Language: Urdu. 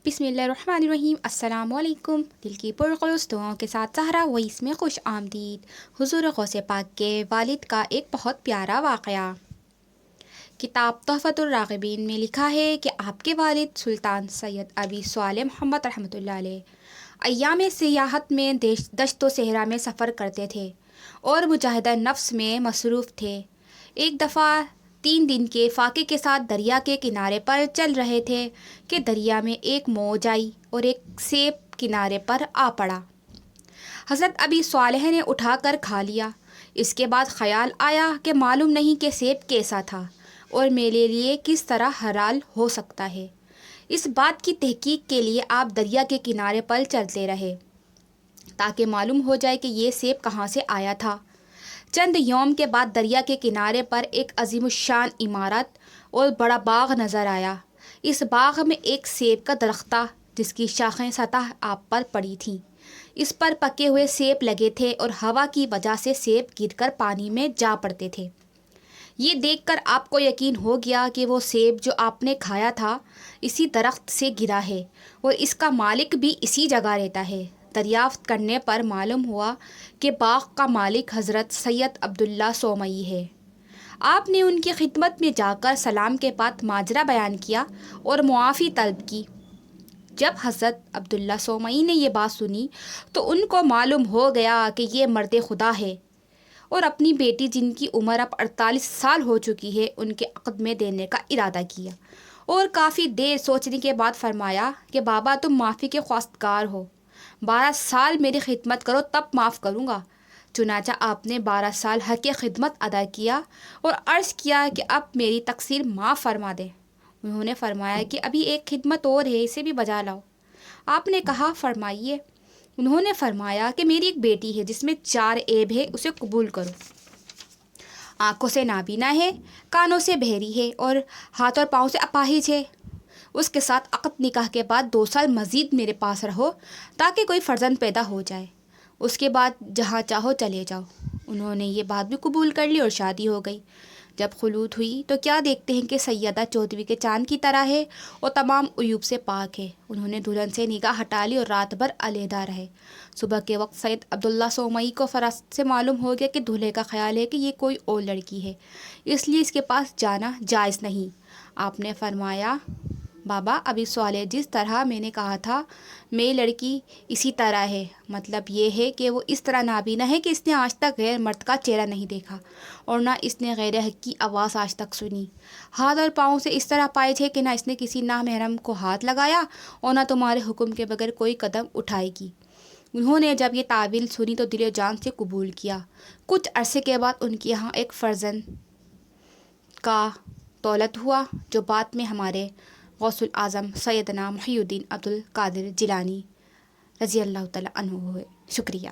بسم اللہ الرحمن الرحیم۔ السلام علیکم۔ دل کی پرخلوص دعاؤں کے ساتھ سہرا وائس میں خوش آمدید۔ حضور غوث پاک کے والد کا ایک بہت پیارا واقعہ۔ کتاب تحفۃ الراغبین میں لکھا ہے کہ آپ کے والد سلطان سید ابی صالح محمد رحمۃ اللہ علیہ ایام سیاحت میں دشت و صحرا میں سفر کرتے تھے اور مجاہدہ نفس میں مصروف تھے۔ ایک دفعہ 3 دن کے فاقے کے ساتھ دریا کے کنارے پر چل رہے تھے کہ دریا میں ایک موج آئی اور ایک سیب کنارے پر آ پڑا۔ حضرت ابی صالح نے اٹھا کر کھا لیا۔ اس کے بعد خیال آیا کہ معلوم نہیں کہ سیب کیسا تھا اور میرے لیے کس طرح حلال ہو سکتا ہے۔ اس بات کی تحقیق کے لیے آپ دریا کے کنارے پر چلتے رہے تاکہ معلوم ہو جائے کہ یہ سیب کہاں سے آیا تھا۔ چند یوم کے بعد دریا کے کنارے پر ایک عظیم الشان عمارت اور بڑا باغ نظر آیا۔ اس باغ میں ایک سیب کا درخت تھا جس کی شاخیں سطح آب پر پڑی تھیں۔ اس پر پکے ہوئے سیب لگے تھے اور ہوا کی وجہ سے سیب گر کر پانی میں جا پڑتے تھے۔ یہ دیکھ کر آپ کو یقین ہو گیا کہ وہ سیب جو آپ نے کھایا تھا اسی درخت سے گرا ہے اور اس کا مالک بھی اسی جگہ رہتا ہے۔ دریافت کرنے پر معلوم ہوا کہ باغ کا مالک حضرت سید عبداللہ صومعی ہے۔ آپ نے ان کی خدمت میں جا کر سلام کے بعد ماجرا بیان کیا اور معافی طلب کی۔ جب حضرت عبداللہ صومعی نے یہ بات سنی تو ان کو معلوم ہو گیا کہ یہ مرد خدا ہے اور اپنی بیٹی جن کی عمر اب 48 سال ہو چکی ہے ان کے عقد میں دینے کا ارادہ کیا اور کافی دیر سوچنے کے بعد فرمایا کہ بابا تم معافی کے خواستگار ہو، 12 سال میری خدمت کرو تب معاف کروں گا۔ چنانچہ آپ نے 12 سال حق خدمت ادا کیا اور عرض کیا کہ اب میری تقصیر معاف فرما دیں۔ انہوں نے فرمایا کہ ابھی ایک خدمت اور ہے، اسے بھی بجا لاؤ۔ آپ نے کہا فرمائیے۔ انہوں نے فرمایا کہ میری ایک بیٹی ہے جس میں 4 عیب ہے، اسے قبول کرو۔ آنکھوں سے نابینا ہے، کانوں سے بہری ہے اور ہاتھ اور پاؤں سے اپاہج ہے۔ اس کے ساتھ عقد نکاح کے بعد 2 سال مزید میرے پاس رہو تاکہ کوئی فرزند پیدا ہو جائے، اس کے بعد جہاں چاہو چلے جاؤ۔ انہوں نے یہ بات بھی قبول کر لی اور شادی ہو گئی۔ جب خلوت ہوئی تو کیا دیکھتے ہیں کہ سیدہ چودھویں کے چاند کی طرح ہے اور تمام عیوب سے پاک ہے۔ انہوں نے دلہن سے نگاہ ہٹا لی اور رات بھر علیحدہ رہے۔ صبح کے وقت سید عبداللہ صومعی کو فراست سے معلوم ہو گیا کہ دولہے کا خیال ہے کہ یہ کوئی اور لڑکی ہے، اس لیے اس کے پاس جانا جائز نہیں۔ آپ نے فرمایا بابا ابی صالح جس طرح میں نے کہا تھا میری لڑکی اسی طرح ہے، مطلب یہ ہے کہ وہ اس طرح نابینا ہے کہ اس نے آج تک غیر مرد کا چہرہ نہیں دیکھا اور نہ اس نے غیر حق کی آواز آج تک سنی۔ ہاتھ اور پاؤں سے اس طرح پائج ہے کہ نہ اس نے کسی نامحرم کو ہاتھ لگایا اور نہ تمہارے حکم کے بغیر کوئی قدم اٹھائے گی۔ انہوں نے جب یہ تعویل سنی تو دل و جان سے قبول کیا۔ کچھ عرصے کے بعد ان کے یہاں ایک فرزند کا دولت ہوا جو بعد میں ہمارے غوث الاعظم سیدنا محی الدین عبد القادر جیلانی رضی اللہ تعالیٰ عنہ ہوئے۔ شکریہ۔